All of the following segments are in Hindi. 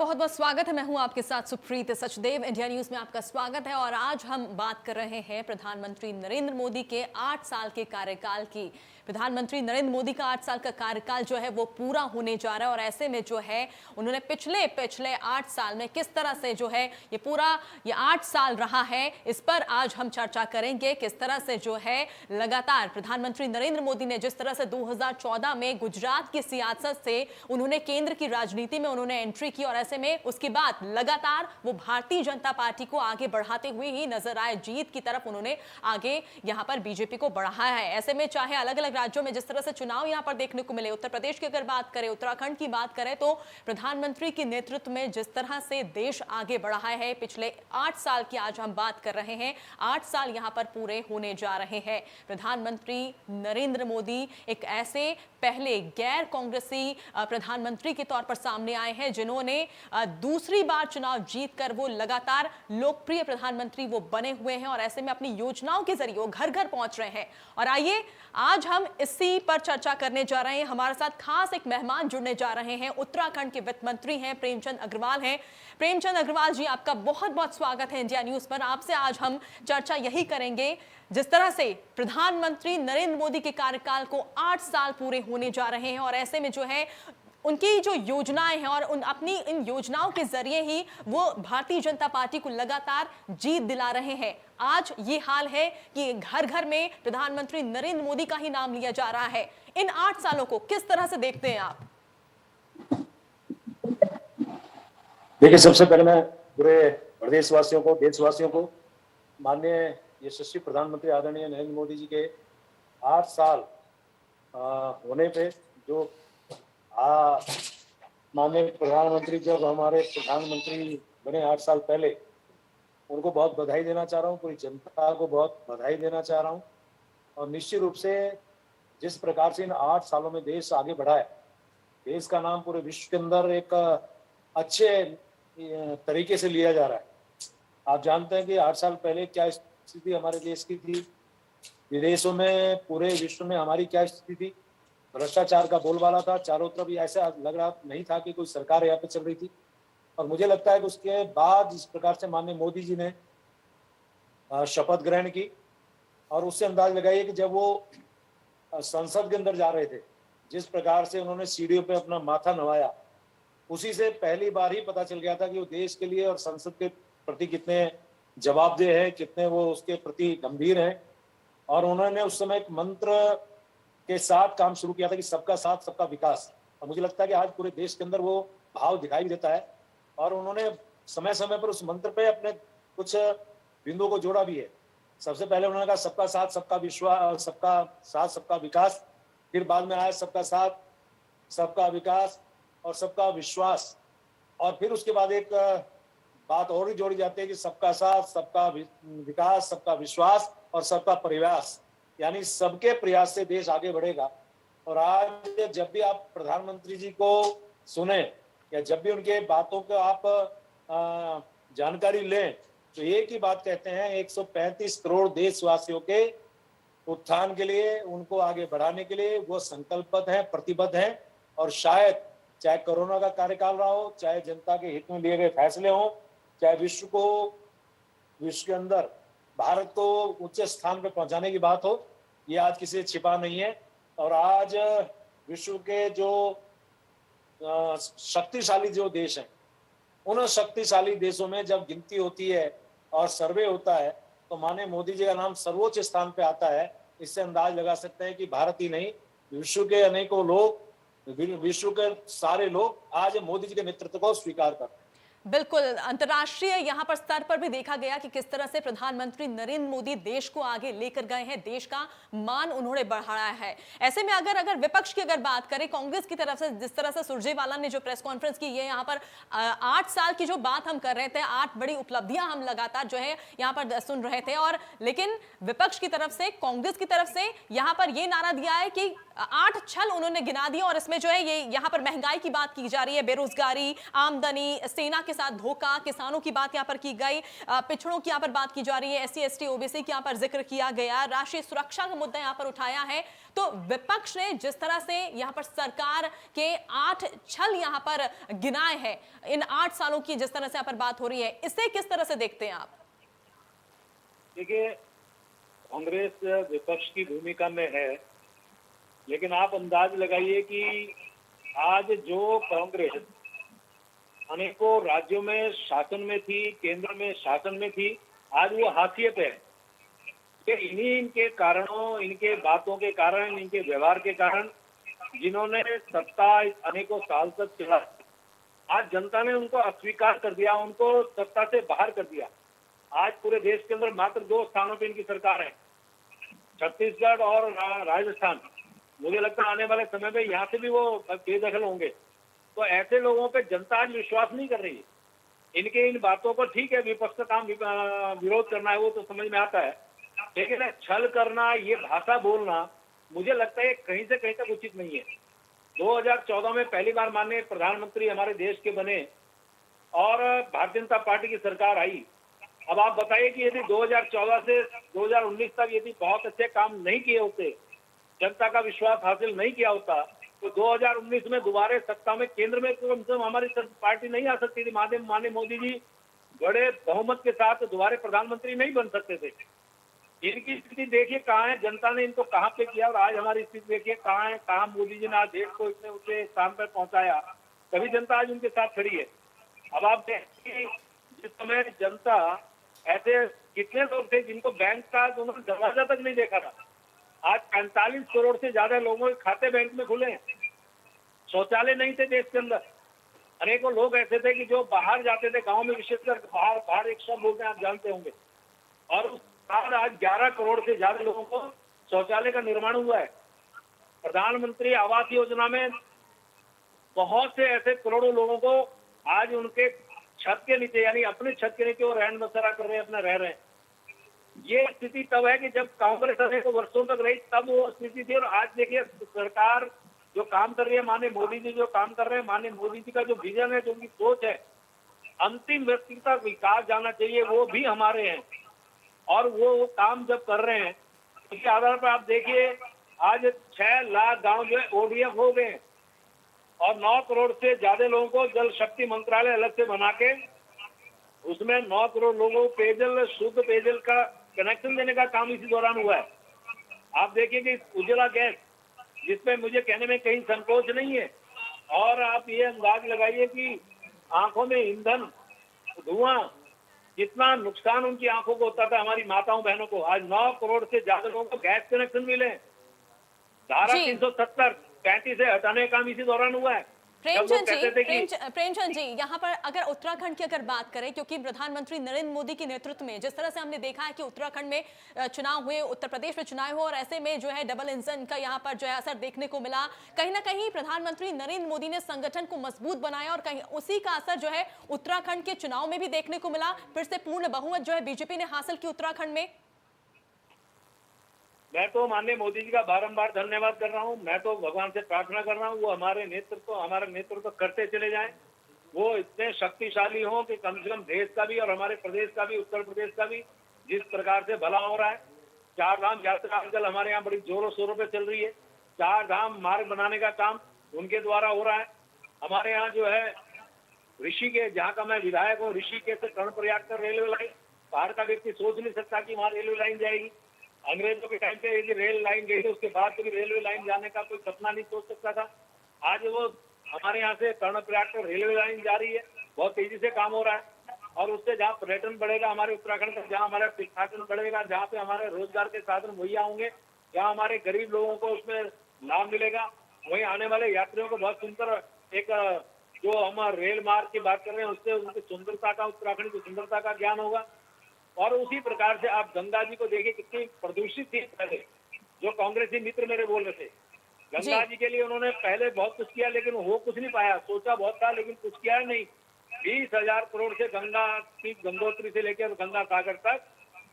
बहुत बहुत स्वागत है। मैं हूं आपके साथ सुप्रीत सचदेव। इंडिया न्यूज में आपका स्वागत है और आज हम बात कर रहे हैं प्रधानमंत्री नरेंद्र मोदी के 8 साल के कार्यकाल की। प्रधानमंत्री नरेंद्र मोदी का 8 साल का कार्यकाल जो है वो पूरा होने जा रहा है और ऐसे में जो है उन्होंने पिछले 8 साल में किस तरह से जो है ये 8 साल रहा है, इस पर आज हम चर्चा करेंगे। किस तरह से जो है लगातार प्रधानमंत्री नरेंद्र मोदी ने जिस तरह से 2014 में गुजरात की सियासत से उन्होंने केंद्र की राजनीति में उन्होंने एंट्री की और ऐसे में उसके बाद लगातार वो भारतीय जनता पार्टी को आगे बढ़ाते हुए ही नजर आए। जीत की तरफ उन्होंने आगे यहां पर बीजेपी को बढ़ाया है। ऐसे में चाहे अलग अलग राज्यों में जिस तरह से चुनाव यहां पर देखने को मिले, उत्तर प्रदेश की अगर बात करें, उत्तराखंड की बात करें, तो प्रधानमंत्री के नेतृत्व में जिस तरह से देश आगे बढ़ा है पिछले 8 साल की आज हम बात कर रहे हैं। 8 साल यहां पर पूरे होने जा रहे हैं। प्रधानमंत्री नरेंद्र मोदी एक ऐसे पहले गैर कांग्रेसी प्रधानमंत्री के तौर पर सामने आए हैं जिन्होंने दूसरी बार चुनाव जीतकर वो लगातार लोकप्रिय प्रधानमंत्री वो बने हुए हैं और ऐसे में अपनी योजनाओं के जरिए वो घर घर पहुंच रहे हैं। और आइए आज हम इसी पर चर्चा करने जा रहे हैं। हमारे साथ खास एक मेहमान जुड़ने जा रहे हैं। उत्तराखंड के वित्त मंत्री हैं, प्रेमचंद अग्रवाल हैं। प्रेमचंद अग्रवाल जी, आपका बहुत बहुत स्वागत है इंडिया न्यूज पर। आपसे आज हम चर्चा यही करेंगे, जिस तरह से प्रधानमंत्री नरेंद्र मोदी के कार्यकाल को 8 साल पूरे होने जा रहे हैं और ऐसे में जो है उनकी जो योजनाएं हैं और अपनी इन योजनाओं के जरिए ही वो भारतीय जनता पार्टी को लगातार जीत दिला रहे हैं। आज ये हाल है कि घर घर में प्रधानमंत्री नरेंद्र मोदी का ही नाम लिया जा रहा है। इन 8 सालों को किस तरह से देखते हैं आप? देखिए, सबसे पहले मैं पूरे प्रदेशवासियों को, देशवासियों को माननीय यशस्वी प्रधानमंत्री आदरणीय नरेंद्र मोदी जी के 8 साल होने पे जो माननीय प्रधानमंत्री जब हमारे प्रधानमंत्री बने 8 साल पहले, उनको बहुत बधाई देना चाह रहा हूँ। पूरी जनता को बहुत बधाई देना चाह रहा हूँ। और निश्चित रूप से जिस प्रकार से इन 8 सालों में देश आगे बढ़ा है, देश का नाम पूरे विश्व के अंदर एक अच्छे तरीके से लिया जा रहा है। आप जानते हैं कि 8 साल पहले क्या स्थिति हमारे देश की थी, विदेशों में, पूरे विश्व में हमारी क्या स्थिति थी। भ्रष्टाचार का बोलबाला था चारों तरफ। ऐसा लग रहा नहीं था कि कोई सरकार यहाँ पे चल रही थी। और मुझे लगता है कि उसके बाद जिस प्रकार से माननीय मोदी जी ने शपथ ग्रहण की और उससे अंदाज लगाइए कि जब वो संसद के अंदर जा रहे थे, जिस प्रकार से उन्होंने सीढ़ियों पे अपना माथा नवाया, उसी से पहली बार ही पता चल गया था कि वो देश के लिए और संसद के प्रति कितने जवाबदेह है, कितने वो उसके प्रति गंभीर हैं। और उन्होंने उस समय एक मंत्र के साथ काम शुरू किया था कि सबका साथ सबका विकास। और मुझे लगता है कि आज पूरे देश के अंदर वो भाव दिखाई देता है और उन्होंने समय समय पर उस मंत्र पे अपने कुछ बिंदुओं को जोड़ा भी है। सबसे पहले उन्होंने कहा सबका साथ सबका विश्वास, सबका साथ सबका विकास। फिर बाद में आया सबका साथ सबका विकास और सबका विश्वास। और फिर उसके बाद एक बात और ही जोड़ी जाती है कि सबका साथ सबका विकास, सबका विश्वास और सबका प्रयास, यानी सबके प्रयास से देश आगे बढ़ेगा। और आज जब भी आप प्रधानमंत्री जी को सुने या जब भी उनके बातों को आप जानकारी लें, तो एक ही बात कहते हैं, 135 करोड़ देशवासियों के उत्थान के लिए, उनको आगे बढ़ाने के लिए वो संकल्पबद्ध हैं, प्रतिबद्ध हैं। और शायद चाहे कोरोना का कार्यकाल रहा हो, चाहे जनता के हित में लिए गए फैसले हों, चाहे विश्व के अंदर भारत को उच्च स्थान पर पहुंचाने की बात हो, ये आज किसी से छिपा नहीं है। और आज विश्व के जो शक्तिशाली जो देश हैं, उन शक्तिशाली देशों में जब गिनती होती है और सर्वे होता है, तो माननीय मोदी जी का नाम सर्वोच्च स्थान पे आता है। इससे अंदाज लगा सकते हैं कि भारत ही नहीं, विश्व के अनेकों लोग, विश्व के सारे लोग आज मोदी जी के नेतृत्व को स्वीकार करते हैं। बिल्कुल, अंतर्राष्ट्रीय यहां पर स्तर पर भी देखा गया कि किस तरह से प्रधानमंत्री नरेंद्र मोदी देश को आगे लेकर गए हैं, देश का मान उन्होंने बढ़ाया है। ऐसे में अगर विपक्ष की अगर बात करें, कांग्रेस की तरफ से जिस तरह से सुरजेवाला ने जो प्रेस कॉन्फ्रेंस की, ये यहां पर 8 साल की जो बात हम कर रहे थे, 8 बड़ी उपलब्धियां हम लगातार जो है यहां पर सुन रहे थे। और लेकिन विपक्ष की तरफ से, कांग्रेस की तरफ से यहां पर यह नारा दिया है कि 8 छल उन्होंने गिना दिया और इसमें जो है ये यहां पर महंगाई की बात की जा रही है, बेरोजगारी, आमदनी, सेना के साथ धोखा, किसानों की बात यहाँ पर की गई, पिछड़ों की यहाँ पर बात की जा रही है, SC ST OBC की यहाँ पर जिक्र किया गया, राष्ट्रीय सुरक्षा का मुद्दा यहाँ पर उठाया है। तो विपक्ष ने जिस तरह से यहाँ पर सरकार के 8 छल यहाँ पर गिनाए हैं, इन 8 सालों की जिस तरह से यहाँ पर बात हो रही है, इसे किस तरह से देखते हैं आप? देखिए, कांग्रेस विपक्ष की भूमिका में है, लेकिन आप अंदाज लगाइए कि आज जो कांग्रेस अनेकों राज्यों में शासन में थी, केंद्र में शासन में थी, आज वो हाशिए पे है। कि इनके कारणों, इनके बातों के कारण, इनके व्यवहार के कारण, जिन्होंने सत्ता अनेकों साल तक चला, आज जनता ने उनको अस्वीकार कर दिया, उनको सत्ता से बाहर कर दिया। आज पूरे देश के अंदर मात्र 2 स्थानों पे इनकी सरकार है, छत्तीसगढ़ और राजस्थान। मुझे लगता है आने वाले समय में यहाँ से भी वो बेदखल होंगे। तो ऐसे लोगों पे जनता आज विश्वास नहीं कर रही है। इनके इन बातों को, ठीक है, विपक्ष का काम विरोध करना है, वो तो समझ में आता है, लेकिन छल करना, ये भाषा बोलना, मुझे लगता है कहीं से कहीं तक उचित नहीं है। 2014 में पहली बार माननीय प्रधानमंत्री हमारे देश के बने और भारतीय जनता पार्टी की सरकार आई। अब आप बताइए कि यदि 2014 से 2019 तक यदि बहुत अच्छे काम नहीं किए होते, जनता का विश्वास हासिल नहीं किया होता, तो 2019 में दोबारा सत्ता में केंद्र में कम से कम हमारी पार्टी नहीं आ सकती थी। माननीय मोदी जी बड़े बहुमत के साथ दोबारा प्रधानमंत्री नहीं बन सकते थे। इनकी स्थिति देखिए कहाँ है, जनता ने इनको कहाँ पे किया, और आज हमारी स्थिति देखिए कहाँ है, कहाँ मोदी जी ने आज देश को इतने ऊंचे स्थान पर पहुंचाया, तभी जनता आज उनके साथ खड़ी है। अब आप देखिए, जिस समय जनता, ऐसे कितने लोग थे जिनको बैंक का उन्होंने दरवाजा तक नहीं देखा था, आज 45 करोड़ से ज्यादा लोगों के खाते बैंक में खुले हैं। शौचालय नहीं थे देश के अंदर, अनेकों लोग ऐसे थे कि जो बाहर जाते थे, गांव में विशेषकर बाहर एक शब्द बोलते हैं, आप जानते होंगे, और उस साल आज 11 करोड़ से ज्यादा लोगों को शौचालय का निर्माण हुआ है। प्रधानमंत्री आवास योजना में बहुत से ऐसे करोड़ों लोगों को आज उनके छत के नीचे, यानी अपने छत के नीचे वो रहन बसेरा कर रहे हैं, अपना रह रहे हैं। ये स्थिति तब है कि जब कांग्रेस अनेकों वर्षों तक रही, तब वो स्थिति थी। और आज देखिए सरकार जो काम कर रही है, माननीय मोदी जी जो काम कर रहे हैं, माननीय मोदी जी का जो विजन है, जो उनकी सोच है, अंतिम व्यक्ति तक विकास जाना चाहिए, वो भी हमारे हैं। और वो काम जब कर रहे हैं, उसके आधार पर आप देखिए आज 6 लाख गांव जो है ODF हो गए, और 9 करोड़ से ज्यादा लोगों को जल शक्ति मंत्रालय अलग से बना के उसमें 9 करोड़ लोगों को पेयजल, शुद्ध पेयजल का कनेक्शन देने का काम इसी दौरान हुआ है। आप देखिए कि उज्ज्वला गैस, जिसमें मुझे कहने में कहीं संकोच नहीं है, और आप ये अंदाज लगाइए कि आंखों में ईंधन, धुआं, कितना नुकसान उनकी आंखों को होता था, हमारी माताओं बहनों को। आज 9 करोड़ से ज्यादा लोगों को गैस कनेक्शन मिले। धारा 370 35 से हटाने का काम इसी दौरान हुआ है। प्रेमचंद जी, यहाँ पर अगर उत्तराखंड की अगर बात करें, क्योंकि प्रधानमंत्री नरेंद्र मोदी के नेतृत्व में जिस तरह से हमने देखा है कि उत्तराखंड में चुनाव हुए, उत्तर प्रदेश में चुनाव हुए, और ऐसे में जो है डबल इंजन का यहाँ पर जो है असर देखने को मिला। कहीं ना कहीं प्रधानमंत्री नरेंद्र मोदी ने संगठन को मजबूत बनाया, और कहीं उसी का असर जो है उत्तराखंड के चुनाव में भी देखने को मिला। फिर से पूर्ण बहुमत जो है बीजेपी ने हासिल की उत्तराखंड में। मैं तो माननीय मोदी जी का बारंबार धन्यवाद कर रहा हूं। मैं तो भगवान से प्रार्थना कर रहा हूं वो हमारा नेतृत्व करते चले जाएं। वो इतने शक्तिशाली हों कि कम से कम देश का भी और हमारे प्रदेश का भी, उत्तर प्रदेश का भी जिस प्रकार से भला हो रहा है। 4 धाम यात्रा आजकल हमारे यहाँ बड़ी जोरों शोरों पे चल रही है। 4 धाम मार्ग बनाने का काम उनके द्वारा हो रहा है। हमारे यहाँ जो है ऋषिकेश, जहाँ का मैं विधायक हूँ, ऋषिकेश से कर्णप्रयाग तक रेलवे लाइन, बाहर का व्यक्ति सोच नहीं सकता कि वहाँ रेलवे लाइन जाएगी। अंग्रेजों के टाइम पे यदि रेल लाइन गई, उसके बाद कभी रेलवे लाइन जाने का कोई सपना नहीं सोच सकता था। आज वो हमारे यहाँ से कर्णप्रयाग तक रेलवे लाइन जा रही है, बहुत तेजी से काम हो रहा है। और उससे जहाँ पर्यटन बढ़ेगा हमारे उत्तराखंड का, जहाँ हमारा तीर्थाटन बढ़ेगा, जहाँ पे हमारे रोजगार के साधन मुहैया होंगे, जहाँ हमारे गरीब लोगों को उसमें लाभ मिलेगा, वहीं आने वाले यात्रियों को बहुत सुंदर एक जो हम रेल मार्ग की बात कर रहे हैं, उससे उनकी सुंदरता का, उत्तराखंड की सुंदरता का ज्ञान होगा। और उसी प्रकार से आप गंगा जी को देखिए, कितनी प्रदूषित थी पहले, जो कांग्रेसी मित्र मेरे बोल रहे थे। गंगा जी के लिए उन्होंने पहले बहुत कुछ किया, लेकिन हो कुछ नहीं पाया। सोचा बहुत था लेकिन कुछ किया नहीं। 20,000 करोड़ से गंगा की, गंगोत्री से लेकर गंगा सागर तक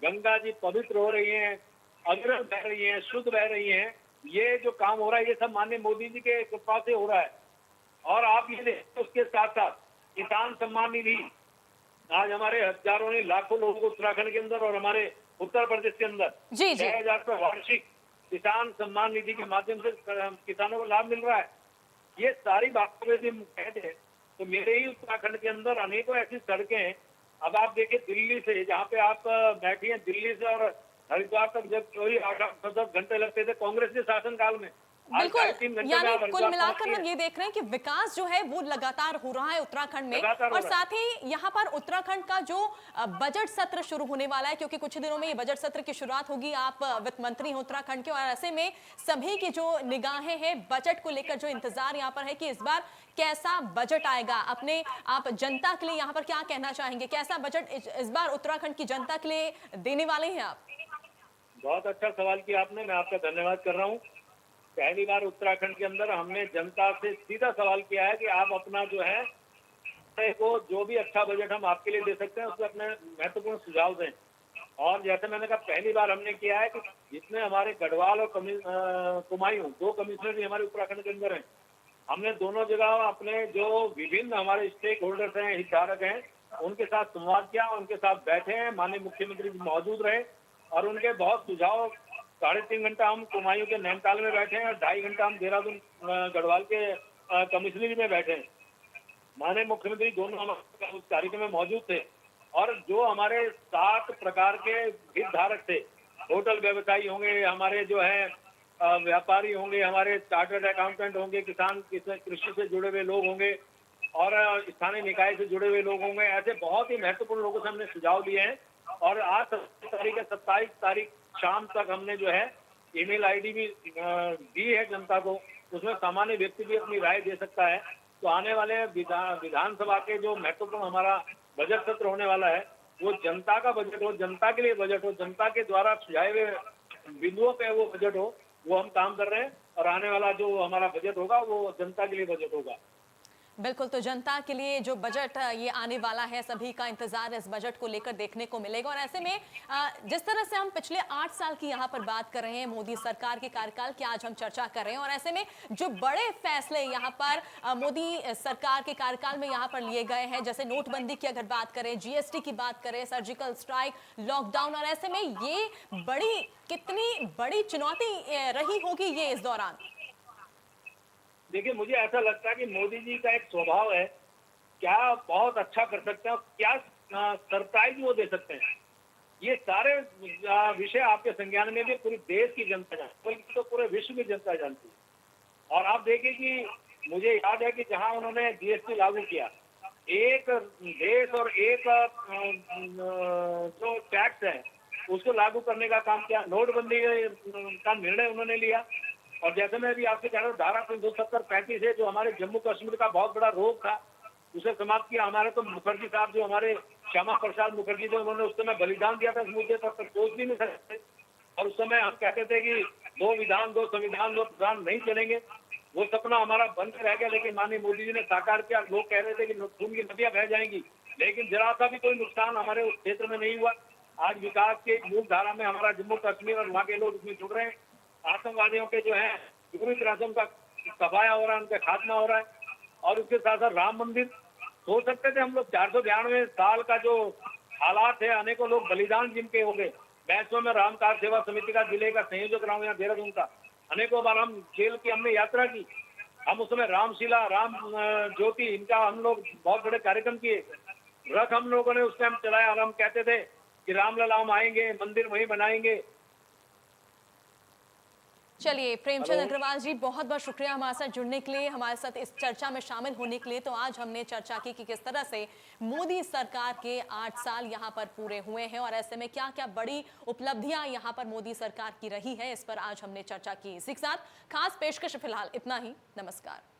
गंगा जी पवित्र हो रही हैं, अविरल बह रही हैं, शुद्ध बह रही हैं। ये जो काम हो रहा है, ये सब माननीय मोदी जी के कृपा से हो रहा है। और आप ये देखिए, उसके साथ साथ किसान सम्मान निधि, आज हमारे हजारों नहीं लाखों लोगों को उत्तराखंड के अंदर और हमारे उत्तर प्रदेश के अंदर जी जी 6,000 रुपये वार्षिक किसान सम्मान निधि के माध्यम से किसानों को लाभ मिल रहा है। ये सारी बातों में हम कहते हैं तो मेरे ही उत्तराखंड के अंदर अनेकों ऐसी सड़कें हैं। अब आप देखिए दिल्ली से जहाँ पे आप बैठी हैं, दिल्ली से और हरिद्वार तक जब कोई 8-10 घंटे लगते थे कांग्रेस के शासनकाल में, आज बिल्कुल, 3.5 घंटे में यानी आप कुल हरिद्वार मिलाकर पहुंचती हम हैं। ये देख रहे हैं कि विकास जो है वो लगातार हो रहा है उत्तराखंड में। लगातार हो और रहा है। साथ ही यहाँ पर उत्तराखंड का जो बजट सत्र शुरू होने वाला है, क्योंकि कुछ दिनों में ये बजट सत्र की शुरुआत होगी। आप वित्त मंत्री हैं उत्तराखंड के, और ऐसे में सभी की जो निगाहें हैं बजट को लेकर, जो इंतजार यहाँ पर है कि इस बार कैसा बजट आएगा। अपने आप जनता के लिए यहाँ पर क्या कहना चाहेंगे, कैसा बजट इस बार उत्तराखंड की जनता के लिए देने वाले हैं आप? बहुत अच्छा सवाल किया आपने, मैं आपका धन्यवाद कर रहा हूँ। पहली बार उत्तराखंड के अंदर हमने जनता से सीधा सवाल किया है कि आप अपना जो है को जो भी अच्छा बजट हम आपके लिए दे सकते हैं उसमें अपने महत्वपूर्ण सुझाव दें। और जैसे मैंने कहा पहली बार हमने किया है कि जितने हमारे गढ़वाल और कुमायूं 2 कमिश्नर भी हमारे उत्तराखंड के अंदर हैं, हमने दोनों जगह अपने जो विभिन्न हमारे स्टेक होल्डर्स हैं, हितधारक हैं, उनके साथ संवाद किया, उनके साथ बैठे हैं। माननीय मुख्यमंत्री भी मौजूद रहे और उनके बहुत सुझाव, 3.5 घंटा हम कुमायूं के नैनीताल में बैठे हैं और 2.5 घंटा हम देहरादून गढ़वाल के कमिश्नरी में बैठे हैं। माननीय मुख्यमंत्री दोनों हमारे उस कार्यक्रम में मौजूद थे और जो हमारे 7 प्रकार के हितधारक थे, होटल व्यवसायी होंगे, हमारे जो है व्यापारी होंगे, हमारे चार्टर्ड अकाउंटेंट होंगे, किसान कृषि से जुड़े हुए लोग होंगे और स्थानीय निकाय से जुड़े हुए लोग होंगे, ऐसे बहुत ही महत्वपूर्ण लोगों से हमने सुझाव लिए हैं। और आज 27 तारीख शाम तक हमने जो है ईमेल आईडी भी दी है जनता को, उसमें सामान्य व्यक्ति भी अपनी राय दे सकता है। तो आने वाले विधानसभा के जो महत्वपूर्ण हमारा बजट सत्र होने वाला है वो जनता का बजट हो, जनता के लिए बजट हो, जनता के द्वारा सुझाए हुए बिंदुओं पे वो बजट हो, वो हम काम कर रहे हैं। और आने वाला जो हमारा बजट होगा वो जनता के लिए बजट होगा। बिल्कुल, तो जनता के लिए जो बजट ये आने वाला है, सभी का इंतजार इस बजट को लेकर देखने को मिलेगा। और ऐसे में जिस तरह से हम पिछले 8 साल की यहाँ पर बात कर रहे हैं मोदी सरकार के कार्यकाल की, आज हम चर्चा कर रहे हैं, और ऐसे में जो बड़े फैसले यहाँ पर मोदी सरकार के कार्यकाल में यहाँ पर लिए गए हैं, जैसे नोटबंदी की अगर बात करें, जीएसटी की बात करें, सर्जिकल स्ट्राइक, लॉकडाउन, और ऐसे में ये कितनी बड़ी चुनौती रही होगी ये इस दौरान? देखिए, मुझे ऐसा लगता है कि मोदी जी का एक स्वभाव है, क्या बहुत अच्छा कर सकते हैं और क्या सरप्राइज वो दे सकते हैं। ये सारे विषय आपके संज्ञान में भी पूरे देश की जनता जानती है, बल्कि तो पूरे विश्व की जनता जानती है। और आप देखिए कि मुझे याद है कि जहां उन्होंने जीएसटी लागू किया, एक देश और एक जो टैक्स है उसको लागू करने का काम किया, नोटबंदी का निर्णय उन्होंने लिया। और जैसे मैं भी आपसे कह रहा हूँ, धारा 370-35 है जो हमारे जम्मू कश्मीर का बहुत बड़ा रोग था, उसे समाप्त किया। हमारे तो मुखर्जी साहब जो हमारे श्यामा प्रसाद मुखर्जी थे, उन्होंने उस समय बलिदान दिया था इस मुद्दे पर, सोच भी नहीं सकते। और उस समय हम कहते थे कि 2 विधान 2 संविधान 2 प्रधान नहीं चलेंगे, वो सपना हमारा बंद रह गया। लेकिन माननीय मोदी जी ने साकार किया। लोग कह रहे थे कि खून की नदियां बह जाएंगी, लेकिन जरा सा भी कोई नुकसान हमारे उस क्षेत्र में नहीं हुआ। आज विकास के मूल धारा में हमारा जम्मू कश्मीर और वहाँ के लोग इसमें जुड़ रहे हैं। आतंकवादियों के जो है पूरी तरह से उनका सफाया हो रहा है, उनका खात्मा हो रहा है। और उसके साथ साथ राम मंदिर, सोच सकते थे हम लोग 492 साल का जो हालात है, अनेकों लोग बलिदान जिनके हो गए। मैं इसमें मैं राम कार सेवा समिति का जिले का संयोजक रहा हूँ यहाँ देहरादून का। अनेकों बार हम जेल की हमने यात्रा की, हम उसमें रामशिला, राम ज्योति, इनका हम लोग बहुत बड़े कार्यक्रम किए। रथ हम लोगों ने उस टाइम चलाया और हम कहते थे कि रामलला हम आएंगे, मंदिर वहीं बनाएंगे। चलिए, प्रेमचंद अग्रवाल जी, बहुत बहुत शुक्रिया हमारे साथ जुड़ने के लिए, हमारे साथ इस चर्चा में शामिल होने के लिए। तो आज हमने चर्चा की कि किस तरह से मोदी सरकार के 8 साल यहाँ पर पूरे हुए हैं और ऐसे में क्या क्या बड़ी उपलब्धियां यहाँ पर मोदी सरकार की रही है, इस पर आज हमने चर्चा की। इसी के साथ खास पेशकश फिलहाल इतना ही। नमस्कार।